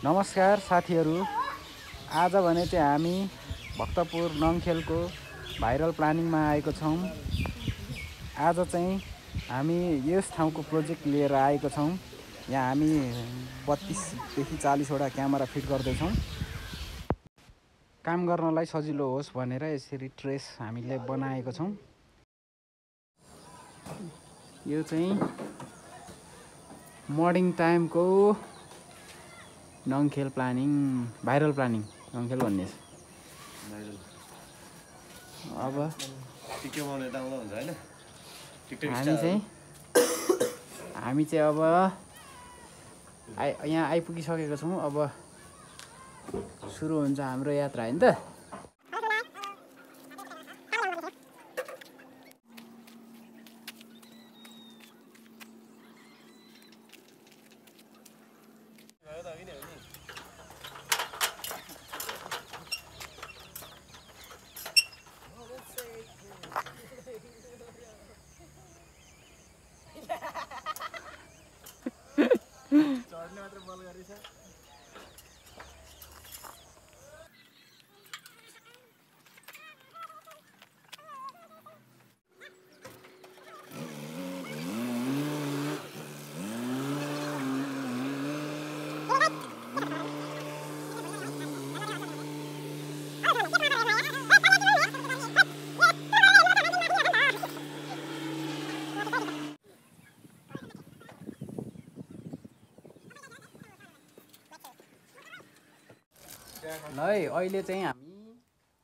नमस्कार साथीहरू, आज भने चाहिँ हामी भक्तपुर नङखेलको भाइरल प्लानिङमा आएको छौँ। आज चाहिँ हामी यस ठाउँको प्रोजेक्ट लिएर आएको छौँ। यहाँ हामी 32 देखि 40 वटा क्यामेरा फिट गर्दैछौँ। काम गर्नलाई सजिलो होस् भनेर यसरी ट्रेस हामीले बनाएको छौँ। यो चाहिँ मर्निङ टाइमको नङखेल प्लानिङ, भाइरल प्लानिङ नङखेल भन्ने। अब हामी चाहिँ अब यहाँ आइपुगिसकेको छौँ। अब सुरु हुन्छ हाम्रो यात्रा हैन त। चढ्ने मात्र बल गरिछ। ल है, अहिले चाहिँ हामी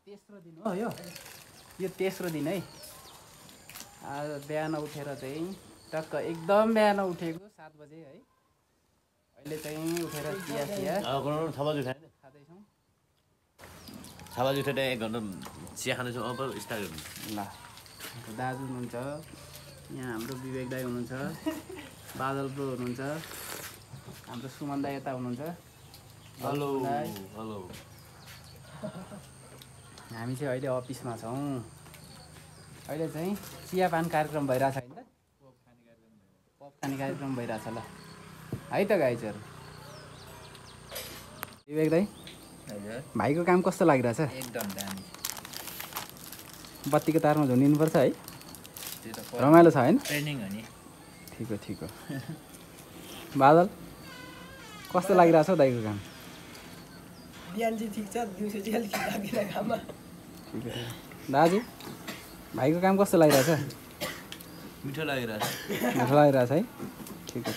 तेस्रो दिन हो। यो तेस्रो दिन है। आज बिहान उठेर चाहिँ टक्क एकदम बिहान उठेको 7 बजे है। अहिले चाहिँ उठेर चिया खाँदैछौँ। 6 बजे उठेर 1 घन्टा चिया खाँदैछौँ। अब स्टार्ट गर्नु ल। दाजु हुनुहुन्छ, यहाँ हाम्रो विवेक दाई हुनुहुन्छ, बादल ब्रो हुनुहुन्छ, हाम्रो सुमन दाई यता हुनुहुन्छ। Hello hello. हामी चाहिँ अहिले अफिसमा छौँ। अहिले चाहिँ चियापान कार्यक्रम भइरहेछ हैन त। पप खाने कार्यक्रम भइरहेछ ल है त गाइजहरु। विवेक दाई, हजुर भाइको काम कस्तो लागिरहेछ? एकदम दामी। बत्तीको तारमा झुन्डिनुपर्छ है। रमाइलो छ हैन? ट्रेनिङ हो नि। ठीक हो। बादल कस्तो लागिरहेछ दाइको काम? बिहान चाहिँ ठिक छ, दिउँसो चाहिँ अलिक लाग्दैन काममा। ठीक हो। दाजु भाइको काम कस्तो लागिरहेछ? मिठो लागिरहेछ। मिठो लागिरहेछ है। ठीक हो।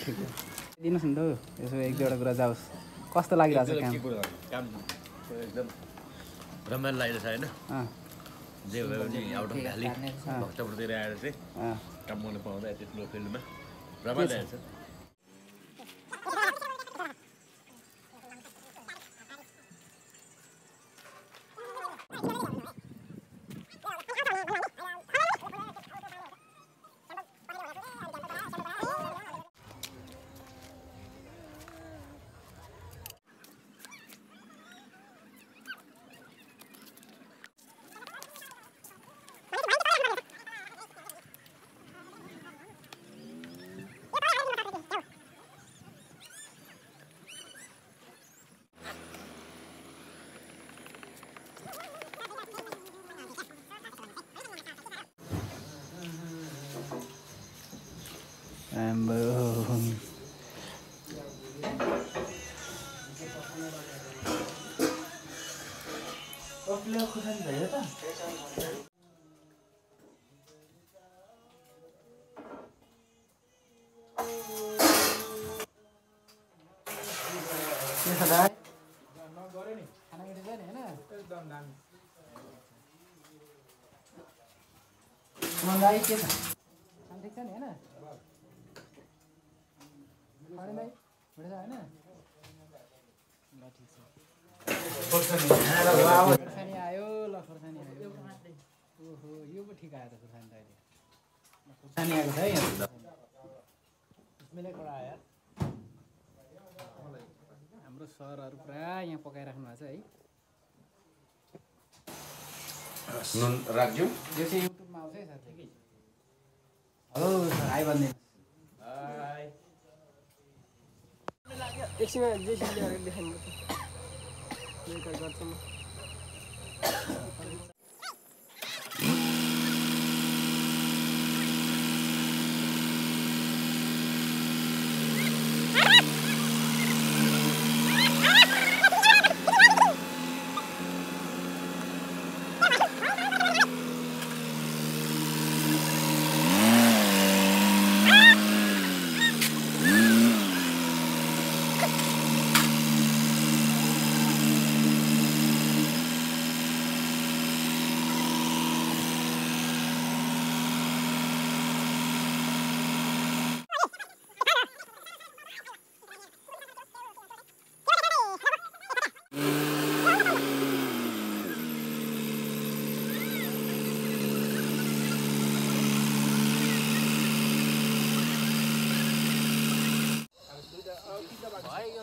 दिनुहोस् न त यसो 1-2 कुरा जाओस्। कस्तो लागिरहेछ काम? काम एकदम रमाइलो लागिरहेछ हैन? जे भए पनि आउट अफ भ्याली भक्तपुरतिर आएर चाहिँ काम गर्न पाउँदा त्यस्तो फिल्डमा रमाइलो लाग्छ। मंगाई के छ? ठिक छ नि हैन? खडे भाइ भुडेछ हैन? ल ठीक छ। खोर्सानी आयो, ल खोर्सानी आयो। ओहो, यो पो ठिक आयो त खोर्सानी त अहिले। खोर्सानी आएको छ है यहाँ। यसले कडा आयो यार। हाम्रो सरहरु पुरा यहाँ पकाइराख्नु भएको छ है। नुन राख्दियौ। यो चाहिँ युट्युबमा आउँछ है सर। हेलो सर, हाई भन्दिनुहोस्। हाई। एकछिनमा जेसी ल्याएर देखाउनु पर्छ गर्छु म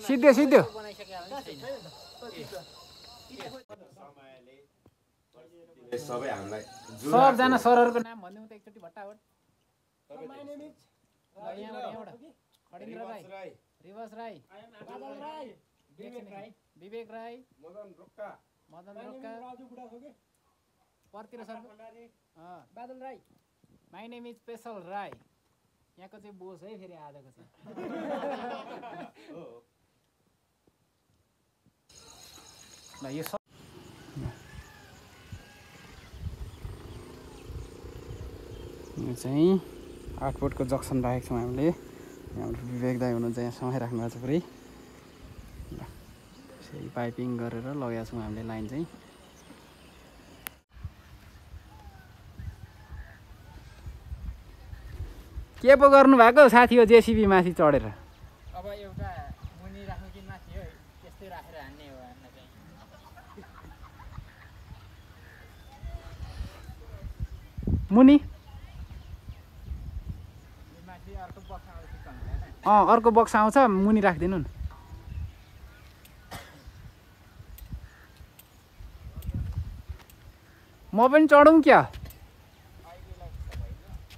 सिद्धो सिद्धो सबै हामीलाई सबजना सरहरूको नाम भन्दिउँ त एकचोटि भट्टाभट खडिन्द्र राई रिवास राई विवेक राई मदन रोक्का पर्तिर सर बादल Rai my name is special Rai यहाँको चाहिँ बोस है फेरि आजको चाहिँ ल यो चाहिँ 8 फुटको जक्सन राखेको छौँ हामीले हाम्रो विवेक दाई हुनुहुन्छ यहाँ सँगै राख्नु भएको छ पुरै यसरी पाइपिङ गरेर लगाएको छौँ हामीले लाइन चाहिँ के पो गर्नु भएको साथी हो जेसीबी माथि चढेर अब एउटा मुनि राख्नु कि माथि हो त्यस्तै राखेर हान्ने हो हान्न चाहिँ मुनि माथि अर्को बक्स आउँछ अर्को बक्स आउँछ मुनि राखिदिनु न म पनि चढौँ क्या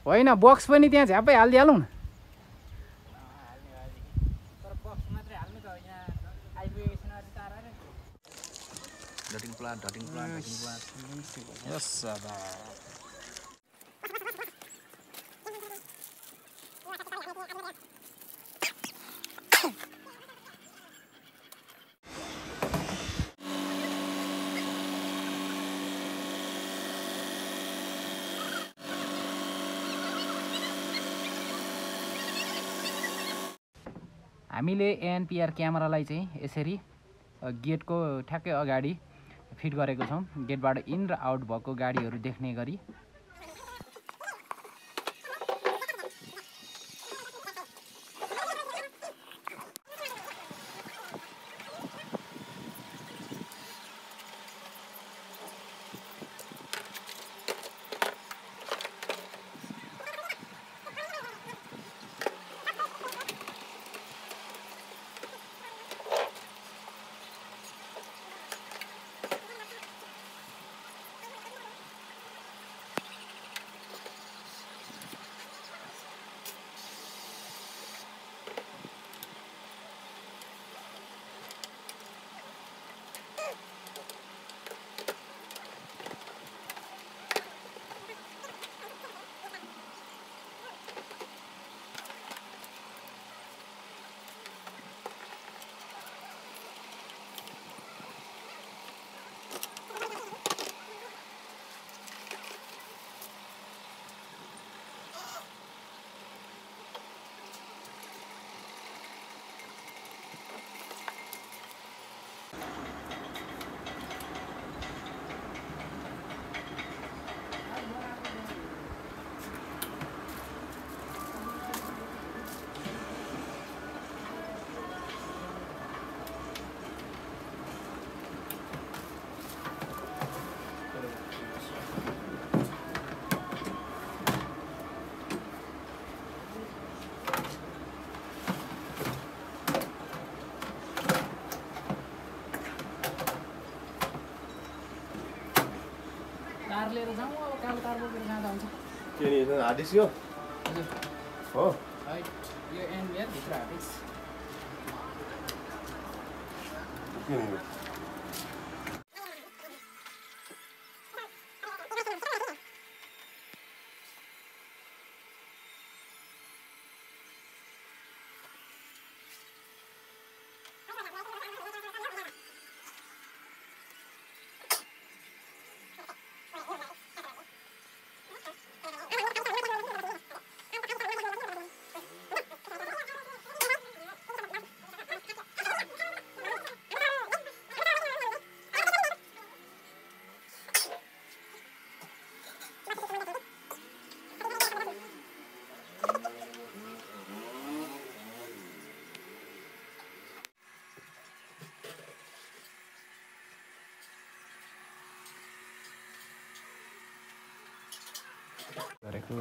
होइन बक्स पनि त्यहाँ झ्यापै हालिदिइहालौँ न तर बक्स मात्रै हाल्नु त यहाँ आइपुगेको छैन अझै तारा नै डटिङ प्लान्ट यस दादा हामीले ANPR क्यामेरालाई चाहिँ यसरी गेटको ठ्याक्कै अगाडि फिट गरेको छौँ गेटबाट इन र आउट भएको गाडीहरू देख्ने गरी तार लिएर जाउँ अब कालो तार बोकेर जाँदा हुन्छ के नि हार्डिस यो हजुर हो राइट यो एनबिआर भित्र हार्डिस गरेको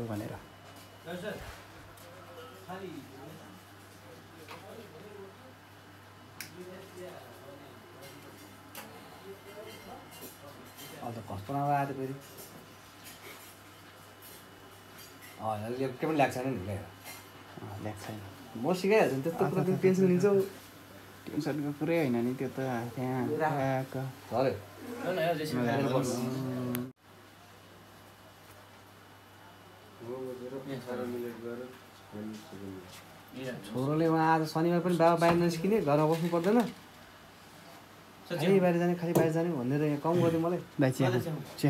भनेर अब त कस्तो नभए आएको फेरि के पनि ल्याएको छैन नि ल्याएको छैन म सिकाइहाल्छु नि त्यस्तो कुरा तिमी टेन्सन लिन्छौ टेन्सनको कुरै होइन नि त्यो त त्यहाँ छोरोले उहाँ आज शनिबार पनि बाबा बाहिर निस्किने घरमा बस्नु पर्दैन खालि बाहिर जाने खालि बाहिर जाने भनेर यहाँ कम गरिदियो मलाई दाइ चिया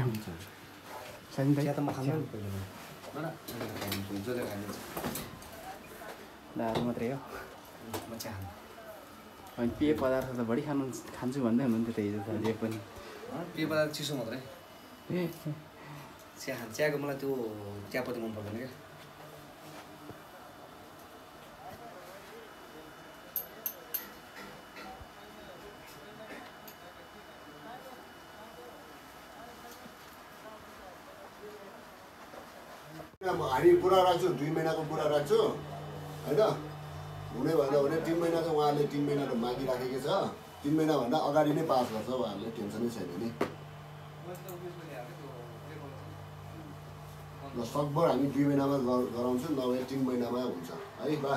हुन्छ चिया त म खान्छु दाहरू मात्रै हो म चिया खान्छु अनि पेय पदार्थ त बढी खान्छु भन्दै हुनुहुन्थ्यो त हिजो त जे पनि पेय पदार्थ चिसो मात्रै ए चिया खान्छ चियाको मलाई त्यो चियापत्ती मन पर्दैन क्या हामी पुरा राख्छु 2 महिनाको पुरा राख्छु होइन हुने भन्दा भने 3 महिना चाहिँ उहाँले 3 महिना त मागिराखेको छ 3 महिनाभन्दा अगाडि नै पास गर्छ उहाँहरूले टेन्सनै छैन नि ल सकभर हामी 2 महिनामा गराउँछु नभए 3 महिनामा हुन्छ है बा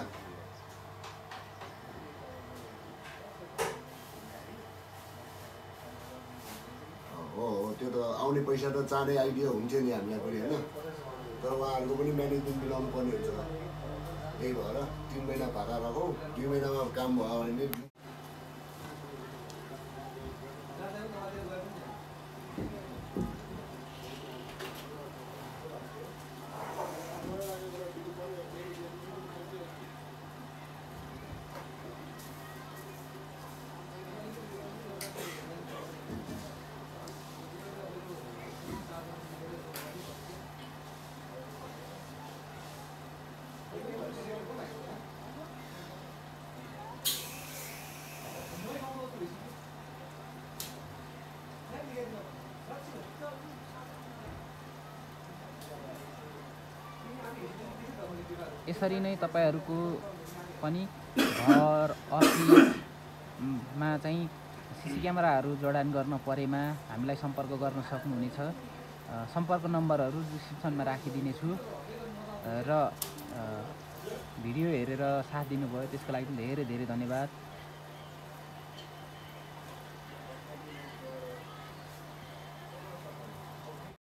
हो त्यो त आउने पैसा त चाँडै आइडिया हुन्थ्यो नि हामीलाई पनि होइन तर उहाँहरूको पनि म्यानेजमेन्ट मिलाउनु पर्ने हुन्छ त्यही भएर 3 महिना भाडा राखौँ 2 महिनामा काम भयो भने यसरी नै तपाईहरुको पनि घर अफिसमा चाहिँ सीसी क्यामेराहरू जडान गर्न परेमा हामीलाई सम्पर्क गर्न सक्नुहुनेछ। सम्पर्क नम्बरहरू डिस्क्रिप्सनमा राखिदिने छु र भिडियो हेरेर साथ दिनुभयो त्यसको लागि धेरै धेरै धन्यवाद।